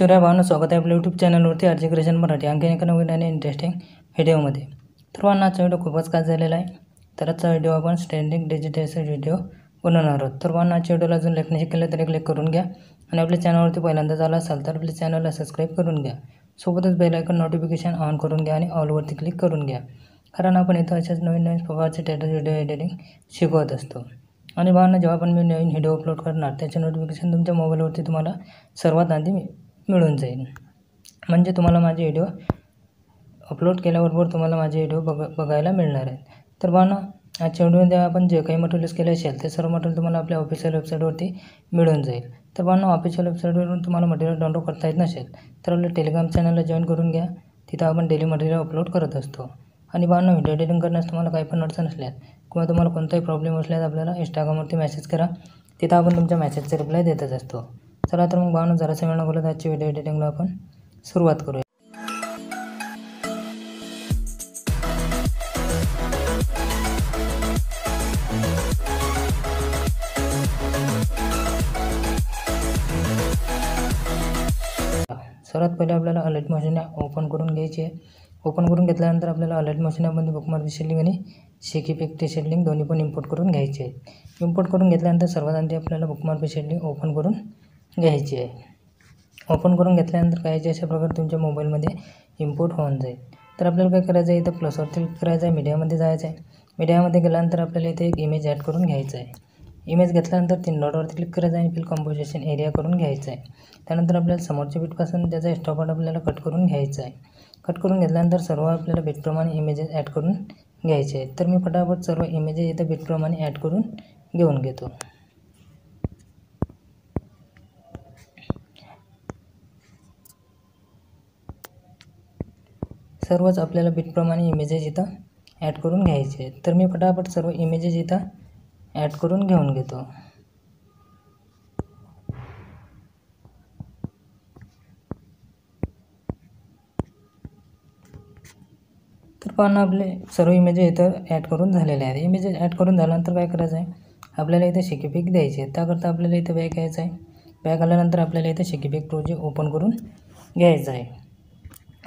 शिवराय भावांनो, स्वागत आहे आपल्या यूट्यूब चॅनलवरती आरजे क्रिएशन मराठी. आणखी एका नवीन आणि इंटरेस्टिंग व्हिडिओमध्ये. तर भावांनो, आजचा व्हिडिओ खूपच खास झालेला आहे. तर आजचा व्हिडिओ आपण स्टँडिंग डिजिटलचा व्हिडिओ बनवणार आहोत. तर भावांनो, आजच्या व्हिडिओला अजून लाईक नाही केलं तरी क्लिक करून घ्या आणि आपल्या चॅनलवरती पहिल्यांदा झाला असाल तर आपल्या चॅनलला सबस्क्राईब करून घ्या. सोबतच बेल आयकॉन नोटिफिकेशन ऑन करून घ्या आणि ऑलवरती क्लिक करून घ्या, कारण आपण इथं अशाच नवीन प्रकारचे स्टेटस व्हिडिओ एडिटिंग शिकवत असतो. आणि भावांनो, जेव्हा पण मी नवीन व्हिडिओ अपलोड करणार त्याचे नोटिफिकेशन तुमच्या मोबाईलवरती तुम्हाला सर्वात आधी मिळून जाईल. म्हणजे तुम्हाला माझे व्हिडिओ अपलोड केल्याबरोबर तुम्हाला माझे व्हिडिओ बघायला मिळणार आहेत. तर भावांनो, आजच्या व्हिडिओमध्ये आपण जे काही मटेरियल्स केले असेल ते सर्व मटेरियल तुम्हाला आपल्या ऑफिशियल वेबसाईटवरती मिळून जाईल. तर भावांनो, ऑफिशियल वेबसाईटवरून तुम्हाला मटेरियल डाउनलोड करता येत नसेल तर आपल्या टेलिग्राम चॅनलला जॉईन करून घ्या. तिथं आपण डेली मटेरियल अपलोड करत असतो. आणि भावांनो, व्हिडिओ एडिटिंग करण्यास तुम्हाला काही पण अडचण असल्यास किंवा तुम्हाला कोणताही प्रॉब्लेम असल्यास आपल्याला इंस्टाग्रामवरती मेसेज करा. तिथं आपण तुमच्या मेसेजचे रिप्लाय देतच असतो. चला तर मग भावांनो, जरासा वेळ न घालवता आजची व्हिडिओ एडिटिंगला आपण सुरुवात करूया. सर्वात पहिले आपल्याला अलर्ट मशीन ओपन करून घ्यायची आहे. ओपन करून घेतल्यानंतर आपल्याला अलर्ट मशीनमध्ये बुकमार्क शेडिंग आणि शेकिफेक्ट शेडिंग दोन्ही पण इम्पोर्ट करून घ्यायचे आहे. इम्पोर्ट करून घेतल्यानंतर सर्वात आधी आपल्याला बुकमार्क शेडिंग ओपन करून घ्यायची आहे. ओपन करून घेतल्यानंतर काय अशा प्रकारे तुमच्या मोबाईलमध्ये इम्पोर्ट होऊन जाईल. तर आपल्याला काय करायचं आहे, इथं प्लसवरती क्लिक करायचं आहे, मीडियामध्ये जायचं आहे. मीडियामध्ये गेल्यानंतर आपल्याला इथे एक इमेज ॲड करून घ्यायचा आहे. इमेज घेतल्यानंतर 3 डॉटवरती क्लिक करायचं आहे आणि फिल कंपोजिशन एरिया करून घ्यायचा आहे. त्यानंतर आपल्याला समोरच्या बीटपासून त्याचा एक्स्ट्रा पार्ट आपल्याला कट करून घ्यायचा आहे. कट करून घेतल्यानंतर सर्व आपल्याला बीटप्रमाणे इमेजेस ॲड करून घ्यायचे आहेत. तर मी फटाफट सर्व इमेजेस इथं बीटप्रमाणे ॲड करून घेऊन घेतो. सर्वच आपल्याला बीटप्रमाणे इमेजेस इथं ॲड करून घ्यायचे आहेत. तर मी फटाफट सर्व इमेजेस इथं ॲड करून घेऊन घेतो. तर पाहणं, आपले सर्व इमेजेस इथं ॲड करून झालेले आहेत. इमेजेस ॲड करून झाल्यानंतर काय करायचं आहे, आपल्याला इथं शेकिफेक्ट द्यायचे आहे. त्याकरता आपल्याला इथं बॅक यायचं आहे. बॅक आल्यानंतर आपल्याला इथं शेकिफेक्ट प्रोजेक्ट ओपन करून घ्यायचं आहे.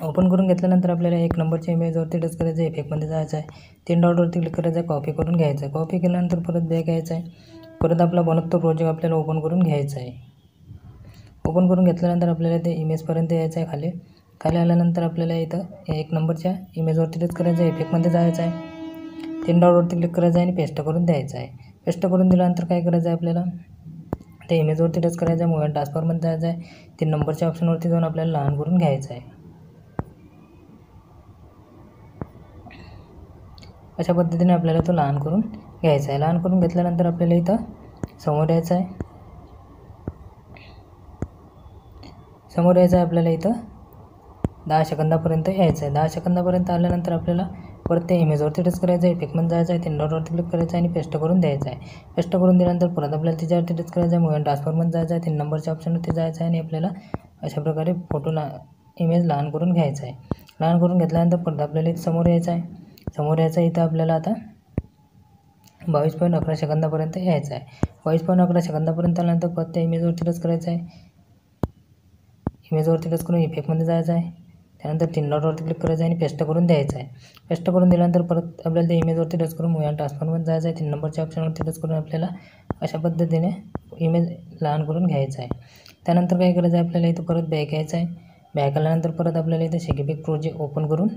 ओपन करून घेतल्यानंतर आपल्याला 1 नंबरच्या इमेजवरती टच करायचं आहे, इफेक्टमध्ये जायचं आहे, 3 डॉटवरती क्लिक करायचं आहे, कॉपी करून घ्यायचं आहे. कॉपी केल्यानंतर परत बॅक यायचं आहे. परत आपला बनत तो प्रोजेक्ट आपल्याला ओपन करून घ्यायचा आहे. ओपन करून घेतल्यानंतर आपल्याला ते इमेजपर्यंत यायचं आहे. खाली आल्यानंतर आपल्याला इथं 1 नंबरच्या इमेजवरती टच करायचं आहे, इफेक्टमध्ये जायचं आहे, 3 डॉटवरती क्लिक करायचं आहे आणि पेस्ट करून द्यायचं आहे. पेस्ट करून दिल्यानंतर काय करायचं आहे, आपल्याला त्या इमेजवरती टच करायचं आहे, मूव्ह अँड ट्रान्सफॉर्ममध्ये जायचं आहे, 3 नंबरच्या ऑप्शनवरती जाऊन आपल्याला लहान करून घ्यायचं आहे. अशा पद्धतीने आपल्याला तो लहान करून घ्यायचा आहे. लहान करून घेतल्यानंतर आपल्याला इथं समोर यायचं आहे. समोर यायचं आहे आपल्याला इथं 10 सेकंदापर्यंत यायचं आहे. 10 सेकंदापर्यंत आल्यानंतर आपल्याला परत त्या इमेजवरती टच करायचं आहे, इफेक्टमध्ये जायचं आहे, 3 डॉटवरती क्लिक करायचं आहे आणि पेस्ट करून द्यायचं आहे. पेस्ट करून दिल्यानंतर परत आपल्याला त्याच्यावरती टच करायचं आहे, मूव्ह अँड ट्रान्सफॉर्ममध्ये जायचं आहे, 3 नंबरच्या ऑप्शनवरती जायचं आहे आणि आपल्याला अशा प्रकारे इमेज लहान करून घ्यायचं आहे. लहान करून घेतल्यानंतर परत आपल्याला इथं समोर यायचं आहे. समोर यायचं इथं आपल्याला आता 22.11 सेकंदापर्यंत यायचं आहे. 22.11 सेकंदापर्यंत आल्यानंतर परत त्या इमेजवरती टच करायचं आहे. इमेजवरती टच करून इफेक्टमध्ये जायचं आहे. त्यानंतर 3 डॉटवरती क्लिक करायचं आहे आणि पेस्ट करून द्यायचं आहे. पेस्ट करून दिल्यानंतर परत आपल्याला त्या इमेजवरती टच करून मूव्ह अँड ट्रान्सफॉर्ममध्ये जायचं आहे. 3 नंबरच्या ऑप्शनवरती टच करून आपल्याला अशा पद्धतीने इमेज लहान करून घ्यायचं आहे. त्यानंतर काय करायचं आहे, आपल्याला इथं परत बॅक यायचं आहे. बॅक आल्यानंतर परत आपल्याला इथं शेकिफेक्ट प्रोजेक्ट ओपन करून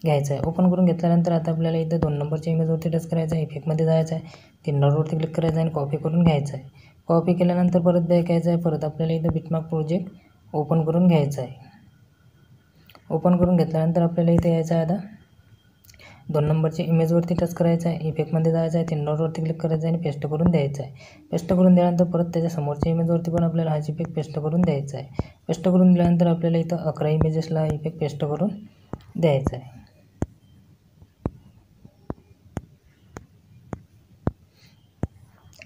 घ्यायचं आहे. ओपन करून घेतल्यानंतर आता आपल्याला इथं 2 नंबरच्या इमेजवरती टच करायचं आहे, इफेक्टमध्ये जायचं आहे, 3 डॉटवरती क्लिक करायचं आहे आणि कॉपी करून घ्यायचं आहे. कॉपी केल्यानंतर परत बॅक यायचं आहे. परत आपल्याला इथं बिटमार्क प्रोजेक्ट ओपन करून घ्यायचं आहे. ओपन करून घेतल्यानंतर आपल्याला इथे यायचं आहे. आता 2 नंबरच्या इमेजवरती टच करायचं आहे, इफेक्टमध्ये जायचं आहे, 3 डॉटवरती क्लिक करायचं आहे आणि पेस्ट करून द्यायचं आहे. पेस्ट करून दिल्यानंतर परत त्याच्या समोरच्या इमेजवरती पण आपल्याला हाच इफेक्ट पेस्ट करून द्यायचा आहे. पेस्ट करून दिल्यानंतर आपल्याला इथं 11 इमेजेसला इफेक्ट पेस्ट करून द्यायचा आहे.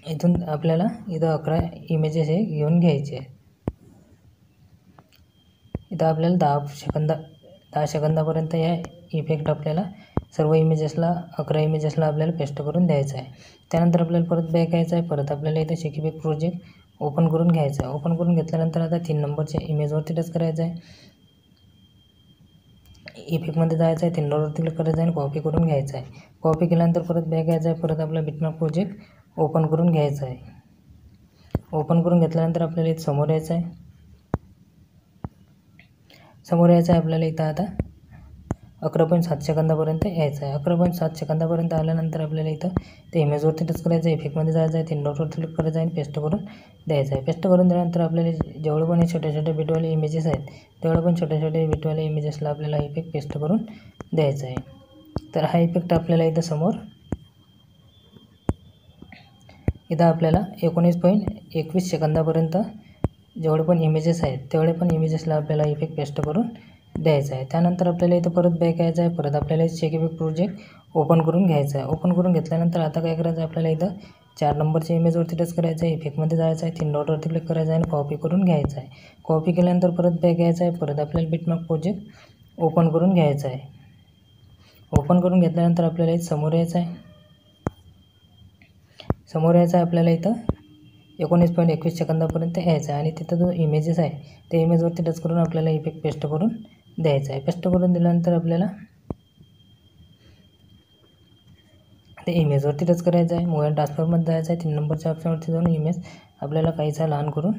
इथून आपल्याला इथं 11 इमेजेस हे घेऊन घ्यायचे आहेत. इथं आपल्याला 10 सेकंदापर्यंत या इफेक्ट आपल्याला सर्व इमेजेसला 11 इमेजेसला आपल्याला पेस्ट करून द्यायचं आहे. त्यानंतर आपल्याला परत बॅक यायचं आहे. परत आपल्याला इथं शेकिफेक्ट प्रोजेक्ट ओपन करून घ्यायचं आहे. ओपन करून घेतल्यानंतर आता 3 नंबरच्या इमेजवरती टच करायचं आहे. इफेक्टमध्ये जायचं आहे, 3 डॉटवरती क्लिक करायचं आहे आणि कॉपी करून घ्यायचं आहे. कॉपी केल्यानंतर परत बॅक यायचं आहे. परत आपला बिटमॅप प्रोजेक्ट ओपन करून घ्यायचा आहे. ओपन करून घेतल्यानंतर आपल्याला इथं समोर यायचं आहे. आपल्याला इथं आता 11.7 सेकंदापर्यंत यायचं आहे. 11.7 सेकंदापर्यंत आल्यानंतर आपल्याला इथं ते इमेजवरती टच करायचं आहे. इफेक्टमध्ये जायचं आहे, 3 डॉटवरती क्लिक करायचं आहे आणि पेस्ट करून द्यायचं आहे. पेस्ट करून दिल्यानंतर आपल्याला जेवढे पण छोटे छोटे बिटवाले इमेजेस आहेत तेवढे पण छोटे छोटे बिटवाले इमेजेसला आपल्याला इफेक्ट पेस्ट करून द्यायचा आहे. तर हा इफेक्ट आपल्याला इथं समोर आपल्याला 19.21 सेकंदापर्यंत जेवढे पण इमेजेस आहेत तेवढे पण इमेजेसला आपल्याला इफेक्ट पेस्ट करून द्यायचा आहे. त्यानंतर आपल्याला इथं परत बॅक यायचं आहे. परत आपल्याला चेक इफेक्ट प्रोजेक्ट ओपन करून घ्यायचा आहे. ओपन करून घेतल्यानंतर आता काय करायचं आहे, आपल्याला इथं 4 नंबरच्या इमेजवरती टच करायचं आहे. इफेक्टमध्ये जायचं आहे, 3 डॉटवरती क्लिक करायचं आहे आणि कॉपी करून घ्यायचं आहे. कॉपी केल्यानंतर परत बॅक यायचं आहे. परत आपल्याला बिटमॅप प्रोजेक्ट ओपन करून घ्यायचा आहे. ओपन करून घेतल्यानंतर आपल्याला इथं समोर यायचं आहे. आपल्याला इथं 19.21 सेकंदापर्यंत यायचं आहे आणि तिथं जो इमेजेस आहे त्या इमेजवरती टच करून आपल्याला इफेक्ट पेस्ट करून द्यायचा आहे. पेस्ट करून दिल्यानंतर आपल्याला ते इमेजवरती टच करायचं आहे. मूव अँड ट्रान्सफॉर्ममध्ये जायचं आहे. 3 नंबरच्या ऑप्शनवरती जाऊन इमेज आपल्याला काहीसा लहान करून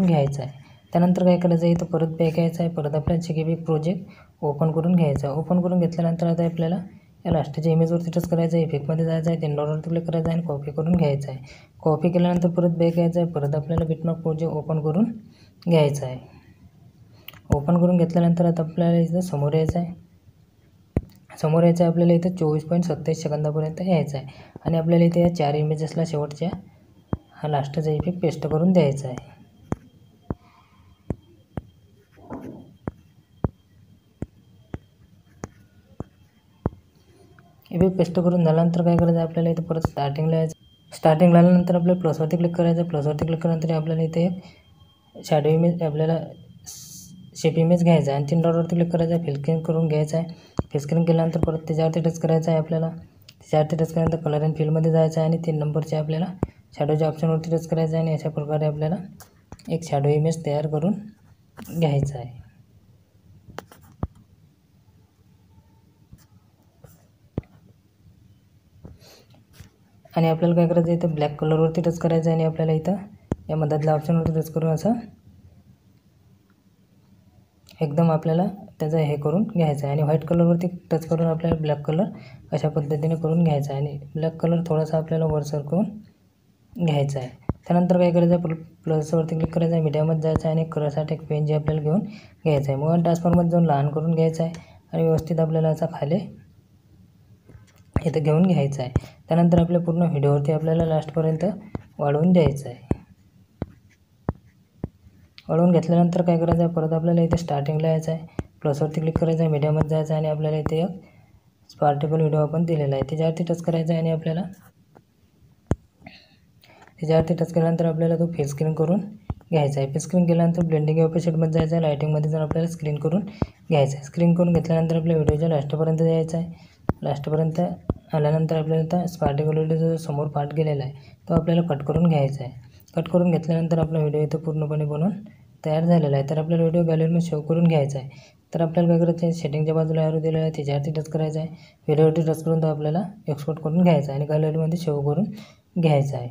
घ्यायचा आहे. त्यानंतर काय करायचं आहे, इथं परत बॅक यायचं आहे. परत आपल्याला चेक इफेक्ट प्रोजेक्ट ओपन करून घ्यायचा आहे. ओपन करून घेतल्यानंतर आता आपल्याला या लास्टच्या इमेजवरती टच करायचं आहे. इफेक्टमध्ये जायचं आहे, 3 डॉटवरती क्लिक करायचं आहे आणि कॉपी करून घ्यायचं आहे. कॉपी केल्यानंतर परत बॅक यायचं आहे. परत आपल्याला बिटमॅप प्रोजेक्ट ओपन करून घ्यायचं आहे. ओपन करून घेतल्यानंतर आता आपल्याला इथं समोर यायचं आहे. आपल्याला इथं 24.27 सेकंदापर्यंत यायचं आहे आणि आपल्याला इथे या 4 इमेजेसला शेवटच्या हा लास्टचा इफेक्ट पेस्ट करून द्यायचा आहे. इफेक्ट पेस्ट करून झाल्यानंतर काय करायचं आहे, आपल्याला इथं परत स्टार्टिंगला यायचं. स्टार्टिंगला आल्यानंतर आपल्याला प्लसवरती क्लिक करायचं आहे. प्लसवरती क्लिक केल्यानंतर आपल्याला इथे एक शॅडो इमेज आपल्याला शेप इमेज घ्यायचा आहे आणि 3 डॉटवरती क्लिक करायचं आहे. फिल स्क्रीन करून घ्यायचं आहे. फिल स्क्रीन केल्यानंतर परत त्याच्यावरती टच करायचं आहे. आपल्याला त्याच्यावरती टच केल्यानंतर कलर अँड फिलमध्ये जायचं आहे आणि 3 नंबरच्या आपल्याला शॅडोच्या ऑप्शनवरती टच करायचं आहे आणि अशा प्रकारे आपल्याला एक शॅडो इमेज तयार करून घ्यायचा आहे. आणि आपल्याला काय करायचं आहे, इथं ब्लॅक कलरवरती टच करायचं आहे आणि आपल्याला इथं या मधातल्या ऑप्शनवरती टच करून असं एकदम आपल्याला त्याचं हे करून घ्यायचं आहे आणि व्हाईट कलरवरती टच करून आपल्याला ब्लॅक कलर अशा पद्धतीने करून घ्यायचा आहे आणि ब्लॅक कलर थोडासा आपल्याला वर सरकवून घ्यायचा आहे. त्यानंतर काय करायचं आहे, प्लसवरती क्लिक करायचं आहे, मीडियामध्ये जायचं आहे आणि कलरसाठी एक पेन जे आपल्याला घेऊन घ्यायचं आहे. मूव अँड ट्रान्सफॉर्ममध्ये जाऊन लहान करून घ्यायचं आहे आणि व्यवस्थित आपल्याला असा खाली इथं घेऊन घ्यायचं आहे. त्यानंतर आपल्या पूर्ण व्हिडिओवरती आपल्याला लास्टपर्यंत वाढवून द्यायचं आहे. वाढवून घेतल्यानंतर काय करायचं आहे, परत आपल्याला इथे स्टार्टिंगला यायचं आहे. प्लसवरती क्लिक करायचं आहे, मीडियामध्ये जायचं आहे आणि आपल्याला इथे एक स्पार्टेबल व्हिडिओ आपण दिलेला आहे त्याच्यावरती टच करायचं आहे आणि आपल्याला त्याच्यावरती टच केल्यानंतर आपल्याला तो फिल स्क्रीन करून घ्यायचा आहे. फिल स्क्रीन केल्यानंतर ब्लेंडिंग ऑपोजिटमध्ये जायचं आहे. लायटिंगमध्ये जाऊन आपल्याला स्क्रीन करून घ्यायचं आहे. स्क्रीन करून घेतल्यानंतर आपल्या व्हिडिओच्या लास्टपर्यंत जायचं आहे. लास्टपर्यंत आल्यानंतर आपल्याला आता स्पार्टेबल व्हिडिओचा जो समोर पार्ट गेलेला आहे तो आपल्याला कट करून घ्यायचा आहे. कट करून घेतल्यानंतर आपला व्हिडिओ इथं पूर्णपणे बनवून तयार झालेला आहे. तर आपल्याला व्हिडिओ गॅलरीमध्ये सेव्ह करून घ्यायचा आहे. तर आपल्याला काय करायचं आहे, सेटिंगच्या बाजूला ॲरो दिलेला आहे त्याच्यावरती टच करायचा आहे. व्हिडिओवरती टच करून तो आपल्याला एक्सपोर्ट करून घ्यायचा आहे आणि गॅलरीमध्ये सेव्ह करून घ्यायचा आहे.